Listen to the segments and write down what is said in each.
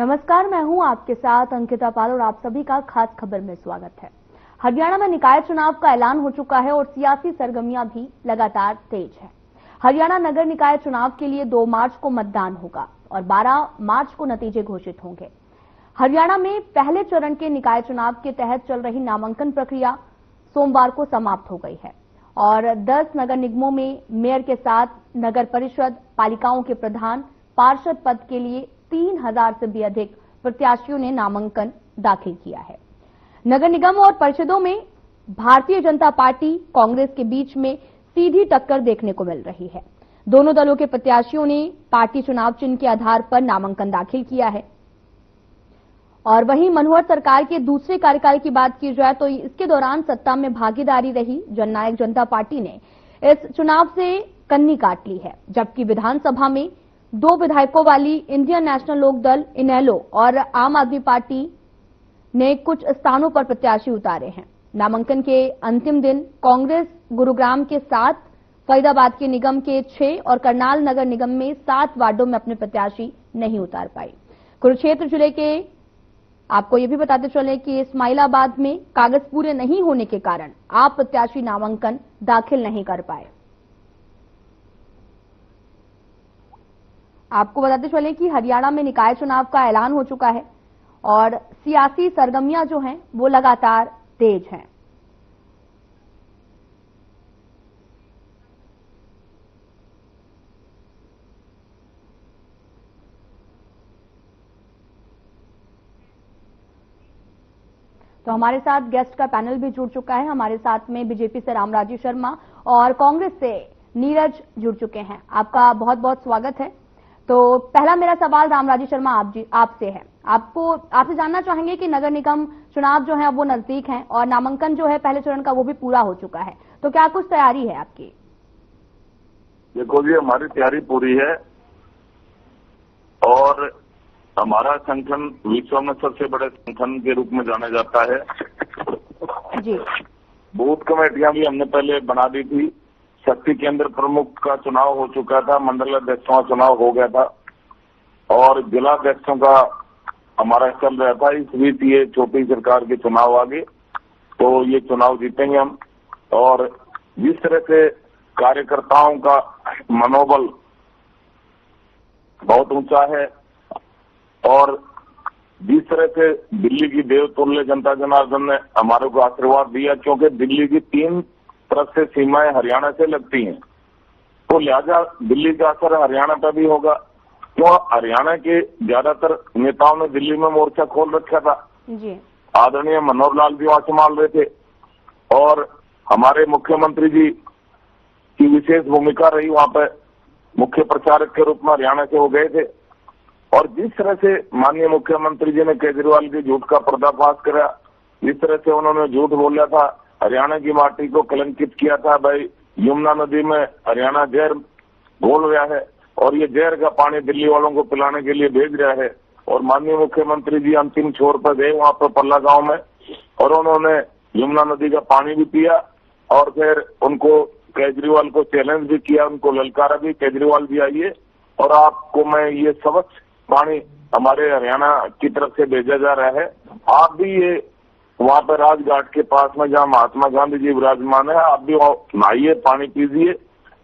नमस्कार, मैं हूं आपके साथ अंकिता पाल और आप सभी का खास खबर में स्वागत है। हरियाणा में निकाय चुनाव का ऐलान हो चुका है और सियासी सरगर्मियां भी लगातार तेज है। हरियाणा नगर निकाय चुनाव के लिए 2 मार्च को मतदान होगा और 12 मार्च को नतीजे घोषित होंगे। हरियाणा में पहले चरण के निकाय चुनाव के तहत चल रही नामांकन प्रक्रिया सोमवार को समाप्त हो गई है और 10 नगर निगमों में मेयर के साथ नगर परिषद, पालिकाओं के प्रधान, पार्षद पद के लिए 3000 से भी अधिक प्रत्याशियों ने नामांकन दाखिल किया है। नगर निगम और परिषदों में भारतीय जनता पार्टी कांग्रेस के बीच में सीधी टक्कर देखने को मिल रही है। दोनों दलों के प्रत्याशियों ने पार्टी चुनाव चिन्ह के आधार पर नामांकन दाखिल किया है। और वहीं मनोहर सरकार के दूसरे कार्यकाल की बात की जाए तो इसके दौरान सत्ता में भागीदारी रही जननायक जनता पार्टी ने इस चुनाव से कन्नी काट ली है, जबकि विधानसभा में 2 विधायकों वाली इंडियन नेशनल लोक दल इनेलो और आम आदमी पार्टी ने कुछ स्थानों पर प्रत्याशी उतारे हैं। नामांकन के अंतिम दिन कांग्रेस गुरुग्राम के 7, फरीदाबाद के निगम के 6 और करनाल नगर निगम में 7 वार्डों में अपने प्रत्याशी नहीं उतार पाई। कुरुक्षेत्र जिले के आपको ये भी बताते चले कि इस्माइलाबाद में कागज पूरे नहीं होने के कारण आप प्रत्याशी नामांकन दाखिल नहीं कर पाए। आपको बताते चले कि हरियाणा में निकाय चुनाव का ऐलान हो चुका है और सियासी सरगर्मियां जो हैं वो लगातार तेज हैं। तो हमारे साथ गेस्ट का पैनल भी जुड़ चुका है। हमारे साथ में बीजेपी से रामराजी शर्मा और कांग्रेस से नीरज जुड़ चुके हैं। आपका बहुत बहुत स्वागत है। तो पहला मेरा सवाल रामराजी शर्मा आपसे है। आपसे जानना चाहेंगे कि नगर निगम चुनाव जो है वो नजदीक हैं और नामांकन जो है पहले चरण का वो भी पूरा हो चुका है, तो क्या कुछ तैयारी है आपकी? देखो जी, हमारी तैयारी पूरी है और हमारा संगठन विश्व में सबसे बड़े संगठन के रूप में जाना जाता है जी। बूथ कमेटियां भी हमने पहले बना दी थी। शक्ति केंद्र प्रमुख का चुनाव हो चुका था, मंडल अध्यक्षों का चुनाव हो गया था और जिला अध्यक्षों का हमारा चल रहा था। इस बीच ये छोटी सरकार के चुनाव आ गए तो ये चुनाव जीतेंगे हम। और जिस तरह से कार्यकर्ताओं का मनोबल बहुत ऊंचा है और जिस तरह से दिल्ली की देवतुल्य जनता जनार्दन ने हमारे को आशीर्वाद दिया, क्योंकि दिल्ली की 3 तरफ से सीमाएं हरियाणा से लगती हैं, तो लिहाजा दिल्ली का असर हरियाणा पर भी होगा। क्यों हरियाणा के ज्यादातर नेताओं ने दिल्ली में मोर्चा खोल रखा था जी। आदरणीय मनोहर लाल भी वहां संभाल रहे थे और हमारे मुख्यमंत्री जी की विशेष भूमिका रही, वहां पर मुख्य प्रचारक के रूप में हरियाणा से वो गए थे। और जिस तरह से माननीय मुख्यमंत्री जी ने केजरीवाल के झूठ का पर्दाफाश करा, जिस तरह से उन्होंने झूठ बोला था, हरियाणा की माटी को कलंकित किया था, भाई यमुना नदी में हरियाणा जहर घोल रहा है और ये जहर का पानी दिल्ली वालों को पिलाने के लिए भेज रहा है। और माननीय मुख्यमंत्री जी अंतिम छोर पर गए वहां पर पल्ला गांव में और उन्होंने यमुना नदी का पानी भी पिया और फिर उनको केजरीवाल को चैलेंज भी किया, उनको ललकारा भी, केजरीवाल जी आइए और आपको मैं ये स्वच्छ पानी हमारे हरियाणा की तरफ से भेजा जा रहा है, आप भी ये वहां पर राजघाट के पास में जहाँ महात्मा गांधी जी विराजमान है, आप भी नहाइए, पानी पीजिए।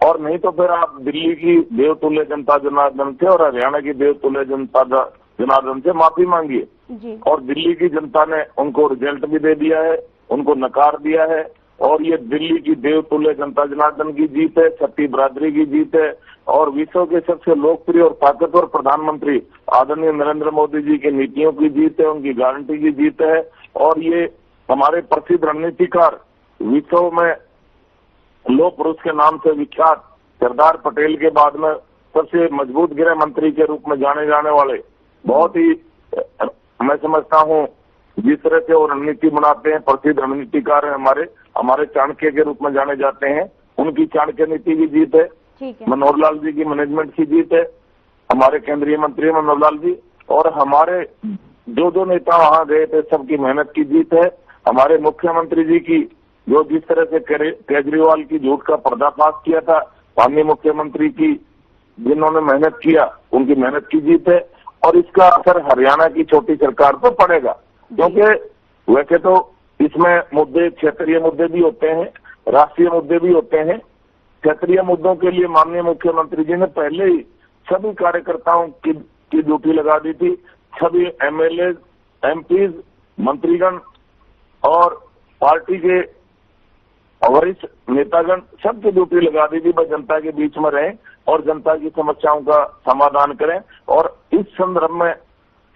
और नहीं तो फिर आप दिल्ली की देवतुल्य जनता जनार्दन से और हरियाणा की देवतुल्य जनता जनार्दन से माफी मांगिए। और दिल्ली की जनता ने उनको रिजल्ट भी दे दिया है, उनको नकार दिया है और ये दिल्ली की देवतुल्य जनता जनार्दन की जीत है, छठी बरादरी की जीत है और विश्व के सबसे लोकप्रिय और ताकतवर प्रधानमंत्री आदरणीय नरेंद्र मोदी जी की नीतियों की जीत है, उनकी गारंटी की जीत है। और ये हमारे प्रसिद्ध रणनीतिकार, विश्व में लोह पुरुष के नाम से विख्यात सरदार पटेल के बाद में सबसे मजबूत गृह मंत्री के रूप में जाने जाने वाले, बहुत ही मैं समझता हूँ जिस तरह से वो रणनीति बनाते हैं, प्रसिद्ध रणनीतिकार है हमारे चाणक्य के रूप में जाने जाते हैं, उनकी चाणक्य नीति की जीत है। मनोहर लाल जी की मैनेजमेंट की जीत है, हमारे केंद्रीय मंत्री मनोहर लाल जी और हमारे जो नेता वहां गए थे सबकी मेहनत की जीत है। हमारे मुख्यमंत्री जी की जो जिस तरह से केजरीवाल की झूठ का पर्दाफाश किया था, माननीय मुख्यमंत्री की जिन्होंने मेहनत किया उनकी मेहनत की जीत है। और इसका असर हरियाणा की छोटी सरकार पर पड़ेगा, क्योंकि वैसे तो इसमें मुद्दे क्षेत्रीय मुद्दे भी होते हैं, राष्ट्रीय मुद्दे भी होते हैं। क्षेत्रीय मुद्दों के लिए माननीय मुख्यमंत्री जी ने पहले ही सभी कार्यकर्ताओं की ड्यूटी लगा दी थी। सभी एमएलए, एमपीज, मंत्रीगण और पार्टी के वरिष्ठ नेतागण सबकी ड्यूटी लगा दी थी, वह जनता के बीच में रहें और जनता की समस्याओं का समाधान करें। और इस संदर्भ में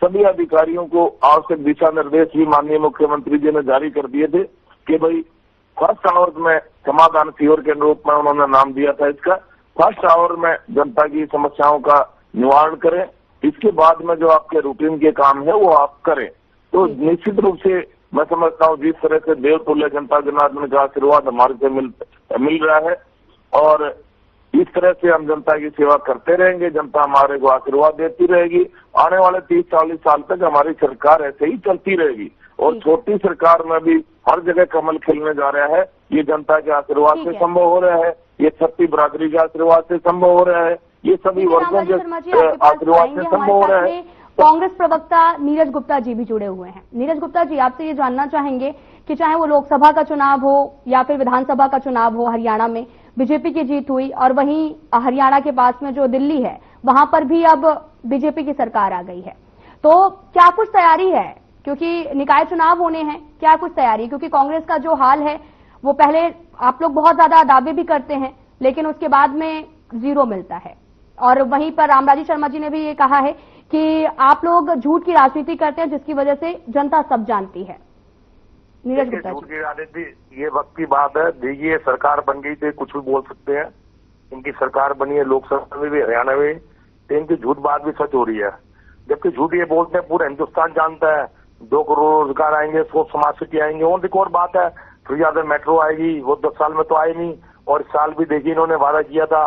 सभी अधिकारियों को आवश्यक दिशा निर्देश भी माननीय मुख्यमंत्री जी ने जारी कर दिए थे कि भाई फर्स्ट आवर में समाधान शिविर के रूप में उन्होंने नाम दिया था इसका। फर्स्ट आवर में जनता की समस्याओं का निवारण करें, इसके बाद में जो आपके रूटीन के काम है वो आप करें। तो निश्चित रूप से मैं समझता हूँ जिस तरह से देवतुल्य जनता जनार्दन का आशीर्वाद हमारे से मिल रहा है और इस तरह से हम जनता की सेवा करते रहेंगे, जनता हमारे को आशीर्वाद देती रहेगी। आने वाले 30-40 साल तक हमारी सरकार ऐसे ही चलती रहेगी और छोटी सरकार में भी हर जगह कमल खिलने जा रहा है। ये जनता के आशीर्वाद से संभव हो रहा है, ये छत्ती बरादरी के आशीर्वाद से संभव हो रहा है, ये सभी वर्गों के आशीर्वाद से संभव हो रहा है। कांग्रेस प्रवक्ता नीरज गुप्ता जी भी जुड़े हुए हैं। नीरज गुप्ता जी, आपसे ये जानना चाहेंगे कि चाहे वो लोकसभा का चुनाव हो या फिर विधानसभा का चुनाव हो, हरियाणा में बीजेपी की जीत हुई और वहीं हरियाणा के पास में जो दिल्ली है वहां पर भी अब बीजेपी की सरकार आ गई है, तो क्या कुछ तैयारी है? क्योंकि निकाय चुनाव होने हैं, क्या कुछ तैयारी? क्योंकि कांग्रेस का जो हाल है वो पहले आप लोग बहुत ज्यादा दावे भी करते हैं लेकिन उसके बाद में जीरो मिलता है। और वहीं पर रामराजी शर्मा जी ने भी ये कहा है कि आप लोग झूठ की राजनीति करते हैं जिसकी वजह से जनता सब जानती है। नीरज गुप्ता झूठ की राजनीति ये वक्त की बात है। देखिए, सरकार बन गई थी, कुछ भी बोल सकते हैं। इनकी सरकार बनी है लोकसभा में भी, हरियाणा में, तो इनकी झूठ बात भी सच हो रही है। जबकि झूठ ये बोलते हैं पूरा हिंदुस्तान जानता है 2 करोड़ रोजगार आएंगे, 100 स्मार्ट सिटी आएंगे। और एक और बात है, फिर ज्यादा मेट्रो आएगी, वो 10 साल में तो आई नहीं। और इस साल भी देखिए इन्होंने वादा किया था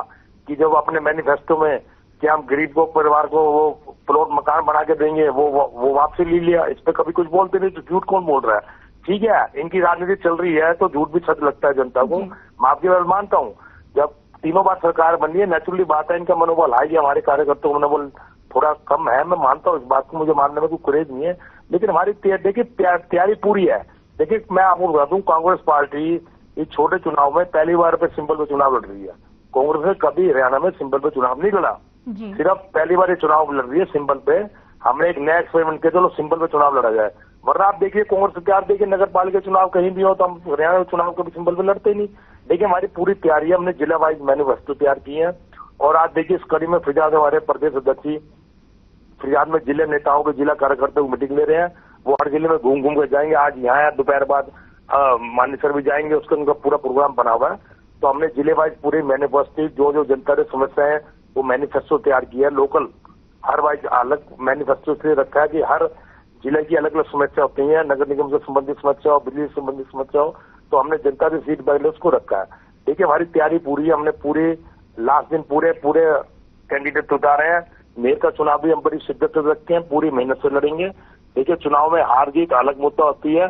कि जब अपने मैनिफेस्टो में कि हम गरीब को, परिवार को वो प्लॉट मकान बना के देंगे, वो वापसी ले लिया। इस पे कभी कुछ बोलते नहीं, तो झूठ कौन बोल रहा है? ठीक है, इनकी राजनीति चल रही है तो झूठ भी सच लगता है जनता को। मैं आपकी बात मानता हूँ, जब तीनों बार सरकार बनी है, नेचुरली बात है इनका मनोबल हाई है, हमारे कार्यकर्ताओं का मनोबल थोड़ा कम है। मैं मानता हूँ इस बात को, मुझे मानने में कोई क्रेज नहीं है, लेकिन हमारी देखिए तैयारी पूरी है। देखिए, मैं आपको बता दूं, कांग्रेस पार्टी इस छोटे चुनाव में पहली बार पे सिंबल पे चुनाव लड़ रही है। कांग्रेस ने कभी हरियाणा में सिंबल पे चुनाव नहीं लड़ा, सिर्फ पहली बार ये चुनाव लड़ रही है सिंबल पे। हमने एक नया एक्सपेरिमेंट किया, चलो सिंबल पे चुनाव लड़ा जाए। वरना आप देखिए कांग्रेस तैयार, देखिए नगर पालिका चुनाव कहीं भी हो तो हम हरियाणा में चुनाव कभी सिंबल पे लड़ते ही नहीं। देखिए, हमारी पूरी तैयारी है, हमने जिला वाइज मैनिफेस्टो तैयार किए हैं। और आज देखिए इस कड़ी में फिजाद हमारे प्रदेश अध्यक्ष फिजाद में जिले नेताओं के, जिला कार्यकर्ताओं की मीटिंग ले रहे हैं। वो हर जिले में घूम घूम कर जाएंगे। आज यहाँ है, दोपहर बाद मानेसर भी जाएंगे, उसका उनका पूरा प्रोग्राम बना हुआ है। तो हमने जिले वाइज पूरे मैनिफेस्टो, जो जनता की समस्या है वो मैनिफेस्टो तैयार किया है। लोकल हर वाइज अलग मैनिफेस्टो से रखा है कि हर जिले की अलग अलग समस्या होती है, नगर निगम से संबंधित समस्या हो, बिजली से संबंधित समस्या हो, तो हमने जनता की सीट बाय उसको रखा है। देखिए, हमारी तैयारी पूरी है। हमने पूरे लास्ट दिन पूरे कैंडिडेट उतारे हैं। मेयर का चुनाव भी हम बड़ी शिद्दत से रखते हैं, पूरी मेहनत से लड़ेंगे। देखिए, चुनाव में हार जीत अलग मुद्दा होती है।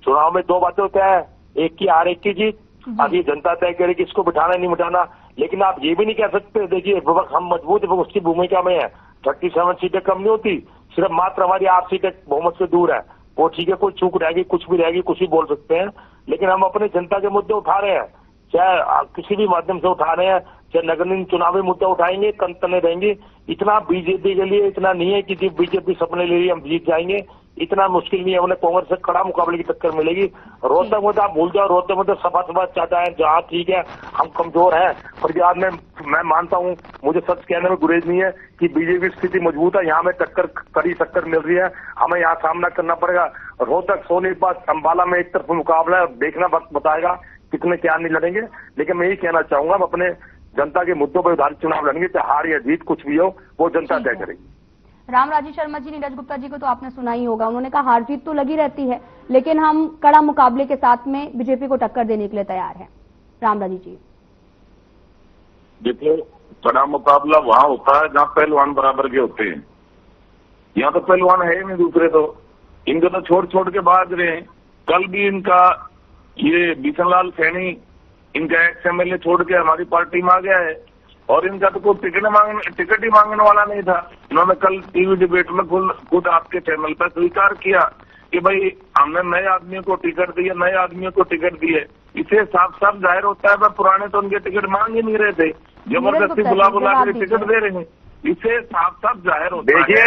चुनाव में 2 बातें होता है, एक की हार एक की जीत। अब ये जनता तय करे कि इसको बिठाना नहीं बिठाना, लेकिन आप ये भी नहीं कह सकते। देखिए, विपक्ष हम मजबूत है, उसकी भूमिका में है। 37 सीटें कम नहीं होती, सिर्फ मात्र हमारी 8 सीटें बहुमत से दूर है। वो ठीक है, कोई चूक रहेगी, कुछ भी रहेगी, कुछ भी बोल सकते हैं, लेकिन हम अपने जनता के मुद्दे उठा रहे हैं, चाहे किसी भी माध्यम से उठा रहे हैं। चाहे नगर निगम चुनावी मुद्दे उठाएंगे, तने रहेंगे। इतना बीजेपी के लिए इतना नहीं है कि जी बीजेपी सपने ले रही हम जीत जाएंगे, इतना मुश्किल नहीं है। उन्हें कांग्रेस से कड़ा मुकाबले की टक्कर मिलेगी। रोहतक में तो आप भूल जाओ, रोहतक में तो सपा चाहता है, जहाँ ठीक है हम कमजोर हैं। फरियाद में मैं मानता हूँ, मुझे सच कहने में गुरेज नहीं है कि बीजेपी स्थिति मजबूत है। यहाँ में कड़ी टक्कर मिल रही है, हमें यहाँ सामना करना पड़ेगा। रोहतक, सोनीपत, अंबाला में एक तरफ मुकाबला है, देखना वक्त बताएगा कितने क्या नहीं लड़ेंगे। लेकिन मैं यही कहना चाहूंगा, हम अपने जनता के मुद्दों पर उधार चुनाव लड़ेंगे, चाहे हार या जीत कुछ भी हो, वो जनता तय करेगी। रामराजी शर्मा जी, नीरज गुप्ता जी को तो आपने सुना ही होगा, उन्होंने कहा हार जीत तो लगी रहती है लेकिन हम कड़ा मुकाबले के साथ में बीजेपी को टक्कर देने के लिए तैयार हैं। रामराजी जी, देखिए, कड़ा मुकाबला वहां होता है जहां पहलवान बराबर के होते हैं। यहाँ तो पहलवान है ही नहीं दूसरे, तो इनको तो छोड़ छोड़ के भाग रहे हैं। कल भी इनका ये बिशन लाल सैनी, इनका एक्स MLA छोड़ के हमारी पार्टी में आ गया है। और इनका तो कोई टिकट ही मांगने वाला नहीं था। इन्होंने कल टीवी डिबेट में खुद आपके चैनल पर स्वीकार किया कि भाई हमने नए आदमियों को टिकट दिए, नए आदमियों को टिकट दिए। इसे साफ साफ जाहिर होता है भाई पुराने तो उनके टिकट मांग ही नहीं रहे थे, जबरदस्ती बुला के टिकट दे रहे हैं। इसे साफ साफ जाहिर होता है। देखिए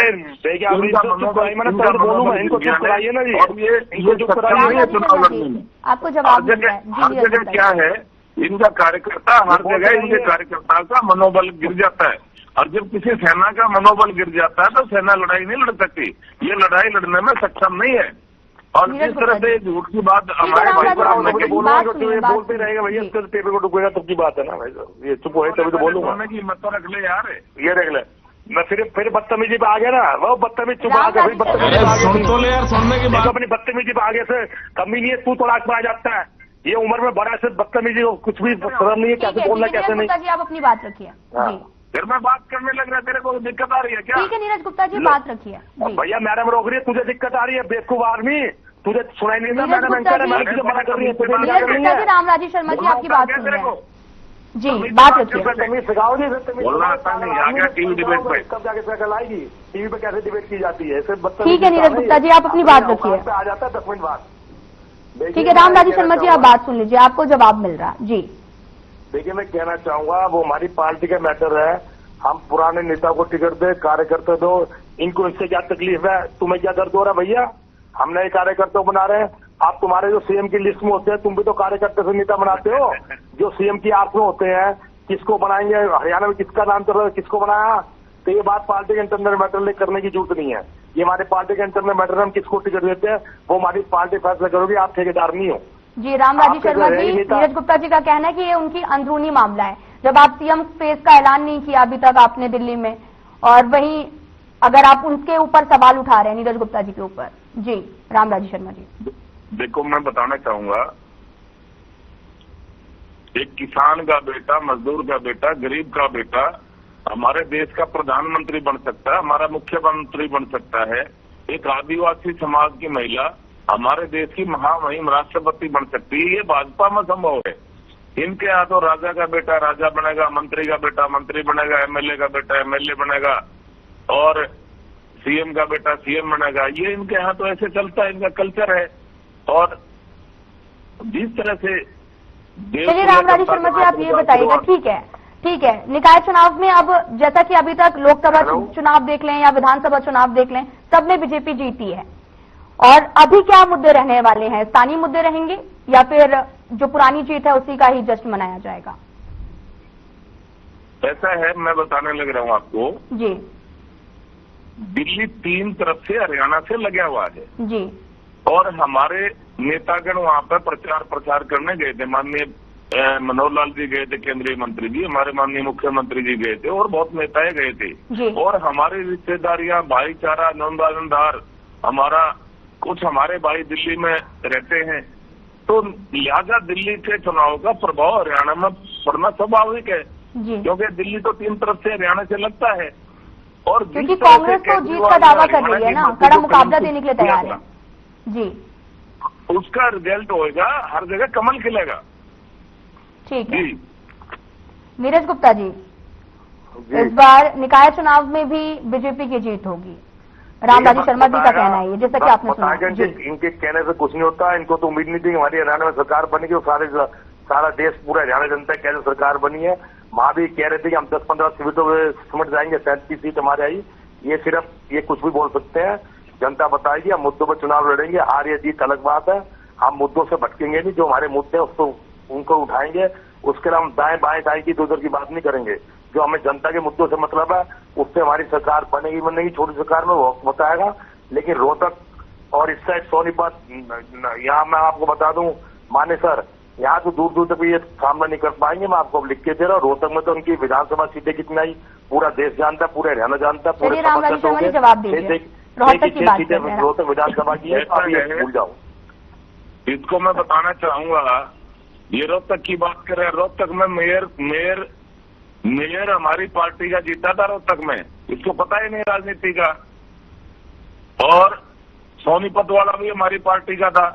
इनको चुप कराइए ना जी, और ये चुप कराइए चुनाव लड़ने में। आपको जवाब हर जगह क्या है, इनका कार्यकर्ता हर जगह इनके कार्यकर्ता का मनोबल गिर जाता है। और जब किसी सेना का मनोबल गिर जाता है तो सेना लड़ाई नहीं लड़ सकती। ये लड़ाई लड़ने में सक्षम नहीं है। और जिस तरह से झूठ की बात हमारे भाई बोलते रहेगा भैया, पेपर को डूबेगा तब की बात है ना भाई साहब। ये चुप हो तभी तो बोलूंगा की हिम्मत तो रख ले यार, ये रख ले। मैं फिर बदतमीजी पे आ गया ना, वो बदतमीज चुप आ गया, अपनी बदतमीजी पे आगे से कमी नहीं है, तू तड़ाक में आ जाता है। ये उम्र में बड़ा से बदतमीजी कुछ भी शर्म नहीं है, कैसे बोलना कैसे नहीं। आप अपनी बात रखिए। फिर मैं बात करने लग रहा है, तेरे को दिक्कत आ रही है क्या? ठीक है नीरज गुप्ता जी, बात रखिए। भैया मैडम रोक रही है, तुझे दिक्कत आ रही है बेवकूफ आदमी, तुझे सुनाई नहीं देता। मैडम तुझे मना कर रही है। रामराजी शर्मा जी आपकी बात सुन रहे हैं जी, बात रखिए। सिखाओगे बोलना आता नहीं, आ गया टीवी डिबेट पे, कब जाके साइकिल आएगी, टीवी पे कैसे डिबेट की जाती है। ठीक है नीरज गुप्ता जी, आप अपनी बात रखिए। आ जाता है 10 मिनट बाद। ठीक है रामराजी शर्मा जी, आप बात सुन लीजिए, आपको जवाब मिल रहा जी। देखिए मैं कहना चाहूंगा, वो हमारी पार्टी का मैटर है। हम पुराने नेता को टिकट दे, कार्यकर्ता दो, इनको इससे क्या तकलीफ है, तुम्हें क्या दर्द हो रहा है भैया? हम नए कार्यकर्ता बना रहे हैं। आप तुम्हारे जो सीएम की लिस्ट में होते हैं, तुम भी तो कार्यकर्ता से नेता बनाते हो। जो सीएम की आस में होते हैं, किसको बनाएंगे, हरियाणा में किसका नाम चल रहा है, किसको बनाया, तो ये बात पार्टी के इंटरनल मैटर करने की जरूरत नहीं है। ये हमारे पार्टी के इंटरनल मैटर, हम किसको टिकट देते हैं वो हमारी पार्टी फैसला करोगी, आप ठेकेदार नहीं हो। जी रामराजी शर्मा जी, नीरज गुप्ता जी का कहना है कि ये उनकी अंदरूनी मामला है। जब आप सीएम फेस का ऐलान नहीं किया अभी तक आपने दिल्ली में, और वहीं अगर आप उनके ऊपर सवाल उठा रहे हैं नीरज गुप्ता जी के ऊपर। जी रामराजी शर्मा जी, देखो मैं बताना चाहूंगा, एक किसान का बेटा, मजदूर का बेटा, गरीब का बेटा हमारे देश का प्रधानमंत्री बन सकता है, हमारा मुख्यमंत्री बन सकता है। एक आदिवासी समाज की महिला हमारे देश की महामहिम राष्ट्रपति बन सकती है। ये भाजपा में संभव है। इनके यहाँ तो राजा का बेटा राजा बनेगा, मंत्री का बेटा मंत्री बनेगा, एमएलए का बेटा एमएलए बनेगा, और सीएम का बेटा सीएम बनेगा। ये इनके यहाँ तो ऐसे चलता है, इनका कल्चर है। और जिस तरह से चलिए रामराजी शर्मा जी, आप ये बताइएगा, ठीक है, निकाय चुनाव में अब जैसा कि अभी तक लोकसभा चुनाव देख लें या विधानसभा चुनाव देख लें, सब में बीजेपी जीती है। और अभी क्या मुद्दे रहने वाले हैं? स्थानीय मुद्दे रहेंगे या फिर जो पुरानी जीत है उसी का ही जश्न मनाया जाएगा? ऐसा है, मैं बताने लग रहा हूँ आपको जी। दिल्ली 3 तरफ से हरियाणा से लगा हुआ है जी, और हमारे नेतागण वहां पर प्रचार करने गए थे। माननीय मनोहर लाल जी गए थे, केंद्रीय मंत्री जी, हमारे माननीय मुख्यमंत्री जी गए थे, और बहुत नेताएं गए थे। और हमारी रिश्तेदारियां, भाईचारा, नौदानदार, हमारा कुछ हमारे भाई दिल्ली में रहते हैं, तो लिहाजा दिल्ली के चुनाव का प्रभाव हरियाणा में पड़ना स्वाभाविक है, क्योंकि दिल्ली तो 3 तरफ से हरियाणा से लगता है। और क्योंकि कांग्रेस तो जीत का दावा कर रही है ना, कड़ा मुकाबला देने के लिए तैयार है जी। उसका रिजल्ट होगा, हर जगह कमल खिलेगा। ठीक है नीरज गुप्ता जी, इस बार निकाय चुनाव में भी बीजेपी की जीत होगी, रामराजी शर्मा जी का कहना है, जैसा कि आपने सुना। इनके कहने से कुछ नहीं होता। इनको तो उम्मीद नहीं थी हमारी हरियाणा में सरकार बनेगी, और सारा देश, पूरा हरियाणा जनता कैसे सरकार बनी है। वहां भी कह रहे थे कि हम 10-15 सीटों में सिमट जाएंगे, 37 सीट हमारे आई। ये कुछ भी बोल सकते हैं, जनता बताएगी। हम मुद्दों पर चुनाव लड़ेंगे, हार या जीत अलग बात है। हम मुद्दों से भटकेंगे नहीं, जो हमारे मुद्दे हैं उसको उनको उठाएंगे। उसके अलावा हम दाएं बाएं दाएं की उधर की बात नहीं करेंगे। जो हमें जनता के मुद्दों से मतलब है, उससे हमारी सरकार बनेगी, छोटी सरकार में वो बताएगा। लेकिन रोहतक और इस साइड सोनीपत, यहाँ मैं आपको बता दूं मानेसर, यहाँ तो दूर दूर तक ये सामना नहीं कर पाएंगे। मैं आपको लिख के दे रहा हूँ। रोहतक में तो उनकी विधानसभा सीटें कितनी आई पूरा देश जानता है, पूरे हरियाणा जानता है, पूरे रोहतक विधानसभा की है, भूल जाओ। इसको मैं बताना चाहूंगा, ये रोहतक की बात कर रहे हैं। रोहतक में मेयर हमारी पार्टी का जीता था रोहतक में, इसको पता ही नहीं राजनीति का। और सोनीपत वाला भी हमारी पार्टी का था।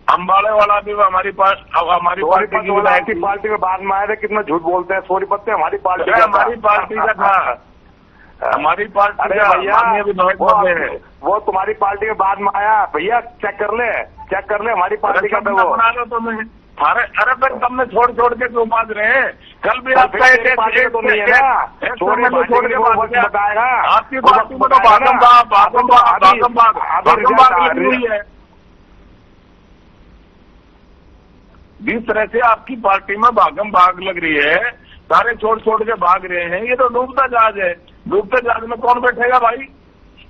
अम्बाड़े वाला भी हमारी पार्टी की विधायक आपकी पार्टी में बाद में आए थे, कितना झूठ बोलते हैं। सोनीपत में हमारी पार्टी का था। हमारी पार्टी का था। हमारी पार्टी का भैया वो तुम्हारी पार्टी में बाद में आया। भैया चेक कर ले हमारी पार्टी का था वो। बना लो तुम्हें। अरे फिर तुमने छोड़ के क्यों बात रहे हैं? कल भी आपका एक तो नहीं है ना, छोड़ के बताएगा। आपकी पार्टी में तो भागम लगी हुई है। जिस तरह से आपकी पार्टी में भागम भाग लग रही है, सारे छोड़ के भाग रहे हैं, ये तो डूबता जहाज है। डूबते जहाज में कौन बैठेगा भाई?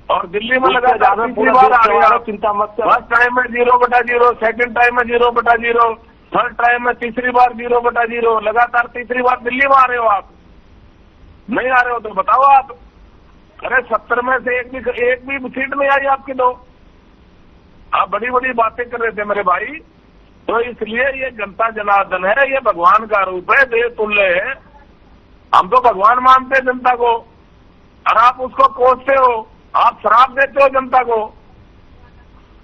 और दिल्ली में लगा तीसरी बार आ रही है। चिंता मत कर। फर्स्ट टाइम में 0/0, सेकंड टाइम में 0/0, थर्ड टाइम में तीसरी बार 0/0, लगातार तीसरी बार दिल्ली में आ रहे हो आप। नहीं आ रहे हो तो बताओ आप। अरे 70 में से एक भी सीट नहीं आई आपकी। तो आप बड़ी बड़ी बातें कर रहे थे मेरे भाई। तो इसलिए ये जनता जनार्दन है, ये भगवान का रूप है, देव तुल्य है। हम तो भगवान मानते हैं जनता को, और आप उसको कोसते हो। आप श्राप देते हो जनता को।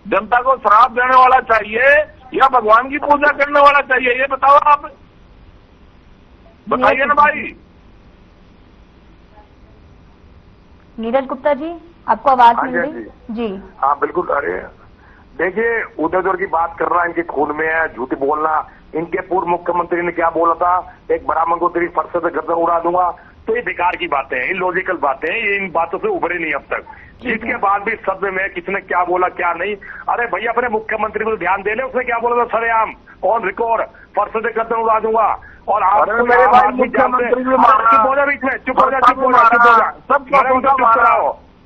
जनता को श्राप देने वाला चाहिए या भगवान की पूजा करने वाला चाहिए? ये बताओ आप, बताइए ना भाई। नीरज गुप्ता जी, आपको आवाज मिल रही? जी हाँ बिल्कुल। अरे देखिए, उदयपुर की बात कर रहा है, इनके खून में है झूठी बोलना। इनके पूर्व मुख्यमंत्री ने क्या बोला था, एक ब्राह्मण को तेरी फरसे से गर्दन उड़ा दूंगा। तो ये बेकार की बातें हैं, इलॉजिकल बातें हैं, ये इन बातों से उभरे नहीं अब तक। जिसके बाद भी सदन में किसने क्या बोला क्या नहीं। अरे भैया अपने मुख्यमंत्री को ध्यान दे ले, उसने क्या बोला था सरेआम ऑन रिकॉर्ड, फरसे से गर्दन उड़ा दूंगा। और आप मुख्यमंत्री भी चुप हो जा,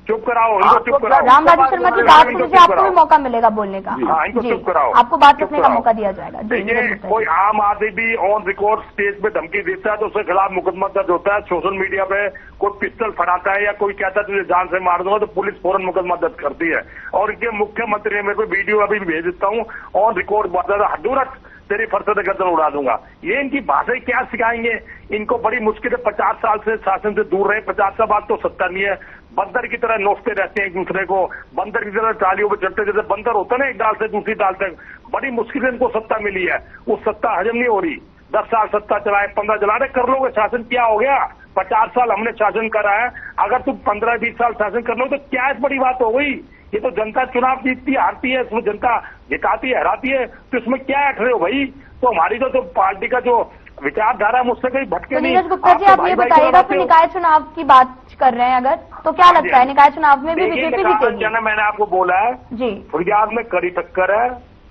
चुप कराओ इनको, चुप कराओ। रामराजू शर्मा जी, बात सुनिए, आपको भी मौका मिलेगा बोलने का। हाँ, इनको चुप कराओ, आपको बात रखने का मौका दिया जाएगा। देखिए, कोई आम आदमी भी ऑन रिकॉर्ड स्टेज पे धमकी देता है तो उसके खिलाफ मुकदमा दर्ज होता है। सोशल मीडिया पे कोई पिस्टल फड़ाता है या कोई कहता है तुझे जान से मार दूंगा, तो पुलिस फौरन मुकदमा दर्ज करती है। और इनके मुख्यमंत्री ने मेरे को वीडियो अभी भी भेज देता हूँ, ऑन रिकॉर्ड बात हदूरत तेरी फरसे से गर्दन उड़ा दूंगा। ये इनकी भाषा क्या सिखाएंगे? इनको बड़ी मुश्किल से 50 साल से शासन से दूर रहे। 50 साल बाद तो सत्ता नहीं है, बंदर की तरह नोचते रहते हैं एक दूसरे को, बंदर की तरह टालियों पर चढ़ते, जैसे बंदर होता है ना एक डाल से दूसरी डाल तक। बड़ी मुश्किल से इनको सत्ता मिली है, वो सत्ता हजम नहीं हो रही। 10 साल सत्ता चलाए, 15 चला रहे, कर लोगे शासन, क्या हो गया? 50 साल हमने शासन करा है, अगर तुम 15-20 साल शासन कर लो तो क्या इस बड़ी बात हो गई? ये तो जनता चुनाव जीतती है, हारती है, इसमें जनता जिताती है, हराती है, तो इसमें क्या अट रहे हो भाई? तो हमारी जो पार्टी का जो विचारधारा मुझसे कहीं भटके नहीं। नीरज गुप्ता जी, आप ये बताइएगा, तो निकाय चुनाव की बात कर रहे हैं अगर, तो क्या लगता है निकाय चुनाव में भी बीजेपी जीतेगी? मैंने आपको बोला है जी, फरियाद में कड़ी टक्कर है।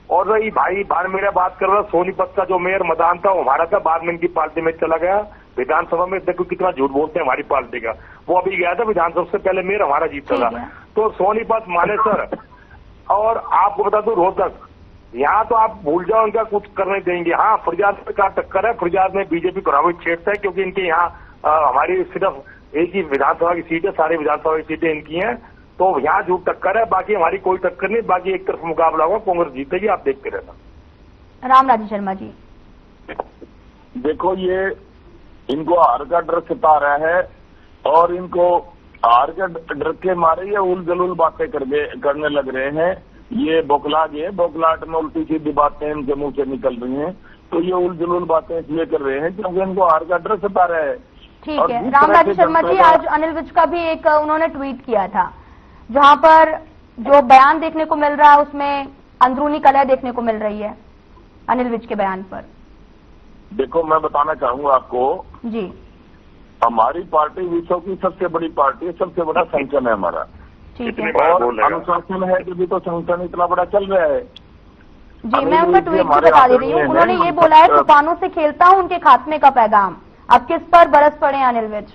और रही भाई मेरा बात कर रहा, सोनीपत का जो मेयर मदान था वो हमारा था, बाद में इनकी पार्टी में चला गया। विधानसभा में देखो कितना झूठ बोलते हैं हमारी पार्टी का। वो अभी गया था विधानसभा से पहले, मेयर हमारा जीता था। तो सोनीपत, मानेसर और आपको बता दूं रोहतक, यहाँ तो आप भूल जाओ, इनका कुछ करने देंगे। हाँ, फरियाद में क्या टक्कर है, फरियाद में बीजेपी प्रभावित क्षेत्र है, क्योंकि इनके यहाँ हमारी सिर्फ एक ही विधानसभा की सीट है, सारी विधानसभा की सीटें इनकी हैं। तो यहाँ जो टक्कर है, बाकी हमारी कोई टक्कर नहीं, बाकी एक तरफ मुकाबला होगा, कांग्रेस जीतेगी, आप देखते रहना। रामराजू शर्मा जी, देखो, ये इनको हार का डर सता रहा है, और इनको हार के डर के मारे ये उल जलूल बातें करने लग रहे हैं। ये बौखला गए, बौखलाहट में उल्टी सीधी बातें इनके मुंह से निकल रही हैं। तो ये उल जलूल बातें इसलिए कर रहे हैं क्योंकि इनको हार का डर सता रहा है। ठीक है। रामराजू शर्मा जी, आज अनिल विज का भी एक उन्होंने ट्वीट किया था, जहां पर जो बयान देखने को मिल रहा है उसमें अंदरूनी कलह देखने को मिल रही है अनिल विज के बयान पर। देखो, मैं बताना चाहूंगा आपको जी, हमारी पार्टी विश्व की सबसे बड़ी पार्टी है, सबसे बड़ा संगठन है हमारा। ठीक है। और अनुशासन है कि भी तो संगठन इतना बड़ा चल रहा है जी। मैं उनका ट्वीट भी बता दे रही हूँ, उन्होंने ये बोला है, तूफानों से खेलता हूँ उनके खात्मे का पैगाम, अब किस पर बरस पड़े अनिल विज।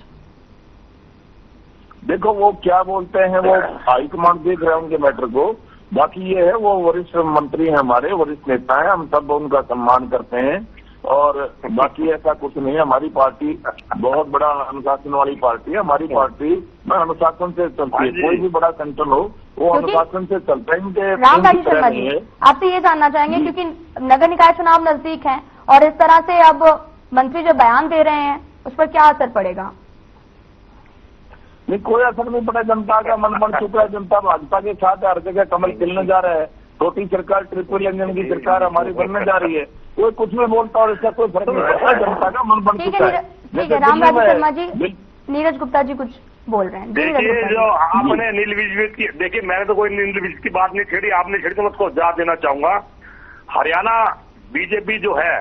देखो, वो क्या बोलते हैं, वो हाईकमांड देख रहे हैं उनके मैटर को। बाकी ये है, वो वरिष्ठ मंत्री हैं हमारे, वरिष्ठ नेता हैं, हम सब उनका सम्मान करते हैं। और बाकी ऐसा कुछ नहीं है। हमारी पार्टी बहुत बड़ा अनुशासन वाली पार्टी है। हमारी पार्टी में अनुशासन से चलती है, कोई भी बड़ा संगठन हो वो अनुशासन से चलता है। इनके रामराजू शर्मा जी, आपसे ये जानना चाहेंगे, क्योंकि नगर निकाय चुनाव नजदीक हैं और इस तरह से अब मंत्री जो बयान दे रहे हैं उस पर क्या असर पड़ेगा? नहीं, कोई असर नहीं पड़ा। जनता का मन बन चुका है, जनता भाजपा के साथ हर जगह कमल खिलने जा रहा है। छोटी सरकार ट्रिपल इंजन की सरकार हमारी बनने जा रही है। कोई कुछ भी बोलता और इसका कोई फर्क नहीं पड़ता, जनता का मन बन चुका है। ठीक है रामराजू शर्मा जी, नीरज गुप्ता जी कुछ बोल रहे हैं। देखिए जो आपने नील विजय की, देखिए मैंने तो कोई नील विजय की बात नहीं छेड़ी, आपने छेड़ी तो मैं उसको जवाब देना चाहूंगा। हरियाणा बीजेपी जो है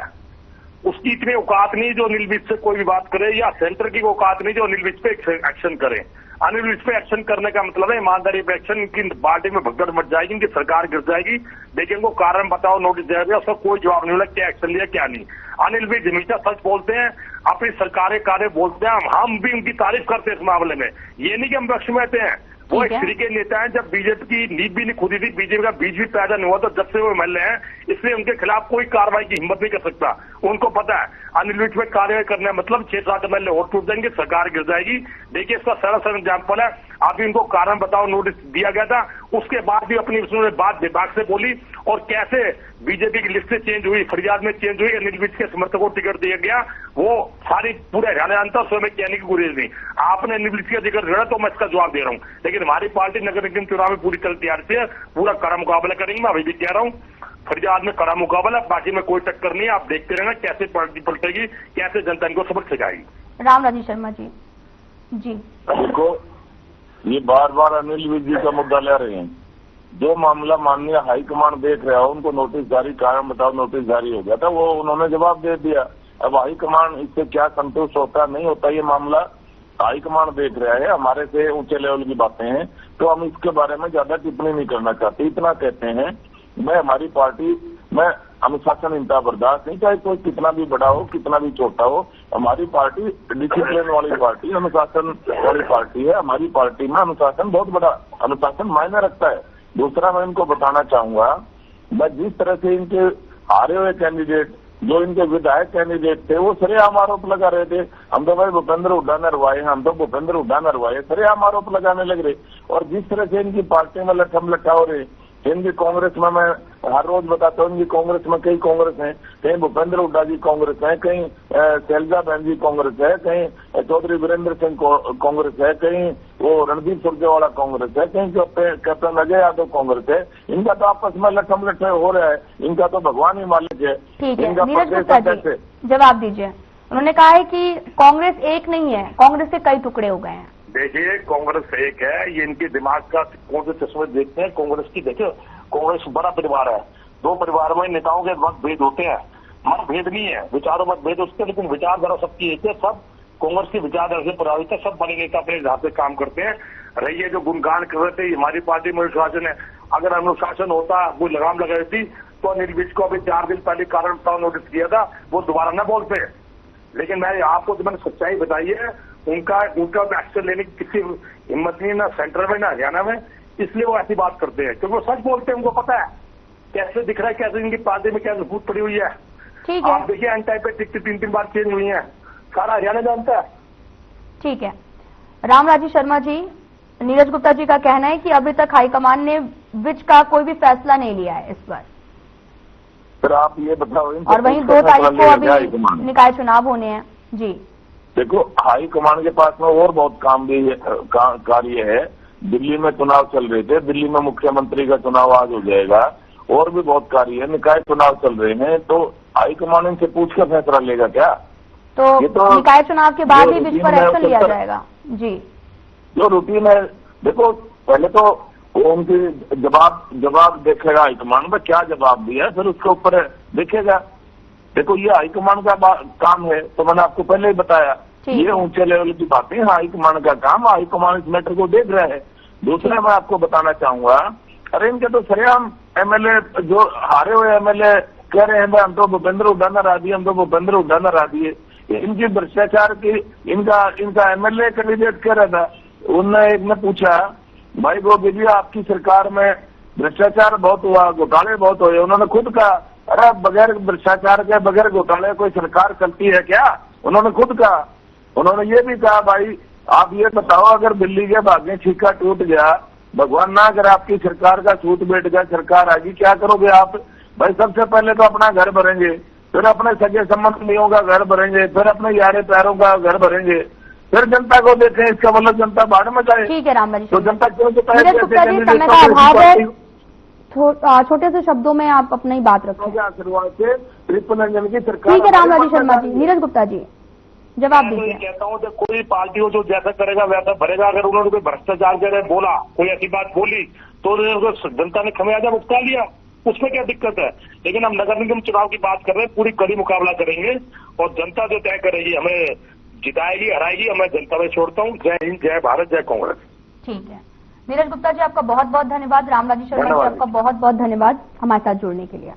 उसकी इतनी औकात नहीं जो नील विजय से कोई भी बात करे, या सेंटर की औकात नहीं जो नील विजय पे एक्शन करे। अनिल विज पे एक्शन करने का मतलब है ईमानदारी पे एक्शन। इनकी पार्टी में भगदड़ मच जाएगी, इनकी सरकार गिर जाएगी। देखिए इनको कारण बताओ, नोटिस दिया गया, उसका कोई जवाब नहीं मिला, क्या एक्शन लिया क्या नहीं। अनिल विज हमेशा सच बोलते हैं, अपनी सरकारें कार्य बोलते हैं, हम भी उनकी तारीफ करते हैं इस मामले में। ये नहीं कि हम पक्ष में आते हैं। वो एक श्री के नेता है, जब बीजेपी की नींव भी नहीं खुदी थी, बीजेपी का बीज भी पैदा नहीं हुआ, तो जब से वो एमएलए हैं, इसलिए उनके खिलाफ कोई कार्रवाई की हिम्मत नहीं कर सकता। उनको पता है अनिल विज पे कार्रवाई करने मतलब 6-7 एमएलए और टूट जाएंगे, सरकार गिर जाएगी। देखिए इसका सरल एग्जाम्पल है, अभी इनको कारण बताओ नोटिस दिया गया था, उसके बाद भी अपनी उन्होंने बात विभाग से बोली, और कैसे बीजेपी की लिस्ट चेंज हुई, फरियाद में चेंज हुई, अनिल विज के समर्थकों को टिकट दिया गया, वो सारी पूरे हरियाणा जानता, स्वयं कहने की गुरेज नहीं। आपने अनिल विज का जिक्र किया तो मैं इसका जवाब दे रहा हूँ। लेकिन हमारी पार्टी नगर निगम चुनाव में पूरी तरह तैयार से पूरा कड़ा मुकाबला करेंगे। मैं अभी भी कह रहा हूँ फरियाद में कड़ा मुकाबला, बाकी में कोई टक्कर नहीं है। आप देखते रहना कैसे पार्टी पलटेगी, कैसे जनता इनको सबक सिखाएगी। रामराजू शर्मा जी। जी देखो ये बार बार अनिल विज जी का मुद्दा ले रहे हैं। जो मामला माननीय हाईकमान देख रहा हो, उनको नोटिस जारी, कारण बताओ नोटिस जारी हो गया था, वो उन्होंने जवाब दे दिया। अब हाईकमान इससे क्या संतुष्ट होता नहीं होता, ये मामला हाईकमान देख रहा है। हमारे से ऊंचे लेवल की बातें हैं, तो हम इसके बारे में ज्यादा टिप्पणी नहीं करना चाहते। इतना कहते हैं, मैं हमारी पार्टी में अनुशासनहीनता बर्दाश्त नहीं, चाहे कोई कितना भी बड़ा हो, कितना भी छोटा हो। हमारी पार्टी डिसिप्लिन वाली पार्टी, अनुशासन वाली पार्टी है। हमारी पार्टी में अनुशासन बहुत बड़ा अनुशासन मायने रखता है। दूसरा मैं इनको बताना चाहूंगा, मैं जिस तरह से इनके हारे हुए कैंडिडेट, जो इनके विधायक कैंडिडेट थे, वो सरेआम आरोप लगा रहे थे, हम तो भाई भूपेंद्र हुड्डा ने हरवाए, हम तो भूपेंद्र हुड्डा ने हरवाए, सरेआम आरोप लगाने लग रहे। और जिस तरह से इनकी पार्टी में लठम लठा हो रहे, इनकी कांग्रेस में, मैं हर रोज बताता हूँ, इनकी कांग्रेस में कई कांग्रेस हैं, कहीं भूपेंद्र हुड्डा जी कांग्रेस है, कहीं शैलजा बहन जी कांग्रेस है, कहीं चौधरी वीरेंद्र सिंह कांग्रेस है, कहीं वो रणदीप सुरजेवाला कांग्रेस है, कहीं कैप्टन अजय यादव कांग्रेस है। इनका तो आपस में लठम लठे हो रहा है, इनका तो भगवान ही मालिक है। ठीक है, नीरज गुप्ता जी जवाब दीजिए। उन्होंने कहा है कि कांग्रेस एक नहीं है, कांग्रेस के कई टुकड़े हो गए हैं। देखिए कांग्रेस एक है, ये इनके दिमाग का कौन से चश्मे देखते हैं कांग्रेस की। देखिए कांग्रेस बड़ा परिवार है, दो परिवार में नेताओं के मतभेद होते हैं, मतभेद नहीं है, विचारों मतभेद उसके, लेकिन विचारधारा सबकी एक है। सब कांग्रेस की विचारधारा से प्रभावित है, सब बड़े नेता अपने हिसाब से काम करते हैं। रही जो गुणगान कर रहे थे हमारी पार्टी में अनुशासन है, अगर अनुशासन होता, वो लगाम लगाई थी, तो अनिल विज को अभी 4 दिन पहले कारण बताओ नोटिस किया था, वो दोबारा न बोलते। लेकिन मैं आपको तो मैंने सच्चाई बताई है, उनका एक्शन लेने की किसी हिम्मत नहीं, ना सेंटर में ना हरियाणा में, इसलिए वो ऐसी बात करते हैं, क्योंकि वो सच बोलते हैं। उनको पता है कैसे दिख रहा है, कैसे इनकी पार्टी में कैसे भूत पड़ी हुई है। ठीक है, आप देखिए एन टाइप पे टिकट 3-3 बार चेंज हुई है, सारा हरियाणा जानता है। ठीक है, रामराजू शर्मा जी, नीरज गुप्ता जी का कहना है कि अभी तक हाईकमान ने विज का कोई भी फैसला नहीं लिया है इस बार। फिर आप ये बताओ, और वहीं 2 तारीख को अभी निकाय चुनाव होने हैं। जी देखो, हाईकमान के पास में और बहुत काम भी कार्य है। दिल्ली में चुनाव चल रहे थे, दिल्ली में मुख्यमंत्री का चुनाव आज हो जाएगा, और भी बहुत कार्य है, निकाय चुनाव चल रहे हैं, तो हाईकमान इनसे पूछ कर फैसला लेगा क्या? तो निकाय चुनाव के बाद ही विज पर एक्शन लिया जाएगा। जी जो रूटीन है, देखो पहले तो उनकी जवाब देखेगा हाईकमान में, क्या जवाब दिया, फिर उसके ऊपर देखेगा। देखो ये हाईकमान का काम है, तो मैंने आपको पहले ही बताया, ये ऊंचे लेवल की बातें हाईकमान का काम, हाईकमान इस मैटर को देख रहा है। दूसरा मैं आपको बताना चाहूंगा, अरे इनके तो सरेआम एमएलए, जो हारे हुए एमएलए कह रहे हैं हम तो भूपेंद्र हुड्डा ने हरा दिए, हम तो भूपेंद्र हुड्डा ने हरा दिए। इनकी भ्रष्टाचार की, इनका एमएलए कैंडिडेट कह रहा था, उनने एक ने पूछा, भाई वो दीदी आपकी सरकार में भ्रष्टाचार बहुत हुआ, घोटाले बहुत हुए। उन्होंने खुद कहा, अरे बगैर भ्रष्टाचार के, बगैर घोटाले कोई सरकार चलती है क्या? उन्होंने खुद कहा। उन्होंने ये भी कहा, भाई आप ये बताओ, अगर दिल्ली के भाग्य छीका टूट गया, भगवान ना अगर आपकी सरकार का सूत बैठ गया, सरकार आएगी, क्या करोगे आप? भाई सबसे पहले तो अपना घर भरेंगे, फिर अपने सगे संबंधियों का घर भरेंगे, फिर अपने यारे प्यारों का घर भरेंगे, फिर जनता को देखें। इसका मतलब जनता बाढ़ में जाए। ठीक है रामराजू, तो जनता क्यों नीरज गुप्ता जी, समय का अभाव है, छोटे से शब्दों में आप अपनी बात रखें। आशीर्वाद से ट्रिपल इंजन की सरकार। ठीक है रामराजी शर्मा जी। नीरज गुप्ता जी जवाब मैं दीजिए। कहता हूँ कि कोई पार्टी हो जो जैसा करेगा वैसा भरेगा। अगर उन्होंने कोई भ्रष्टाचार करे बोला, कोई ऐसी बात बोली तो जनता ने खमियाजा भुगता लिया, उसमें क्या दिक्कत है। लेकिन हम नगर निगम चुनाव की बात कर रहे हैं, पूरी कड़ी मुकाबला करेंगे और जनता जो तय करेगी, हमें जिताएगी हराएगी, मैं जनता में छोड़ता हूँ। जय हिंद, जय भारत, जय कांग्रेस। ठीक है नीरज गुप्ता जी आपका बहुत बहुत धन्यवाद। रामराजी शर्मा जी आपका बहुत बहुत धन्यवाद हमारे साथ जुड़ने के लिए।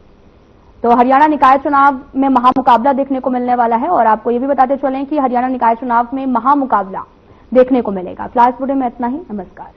तो हरियाणा निकाय चुनाव में महामुकाबला देखने को मिलने वाला है और आपको ये भी बताते चलें कि हरियाणा निकाय चुनाव में महामुकाबला देखने को मिलेगा। फिलहाल इस वीडियो में इतना ही। नमस्कार।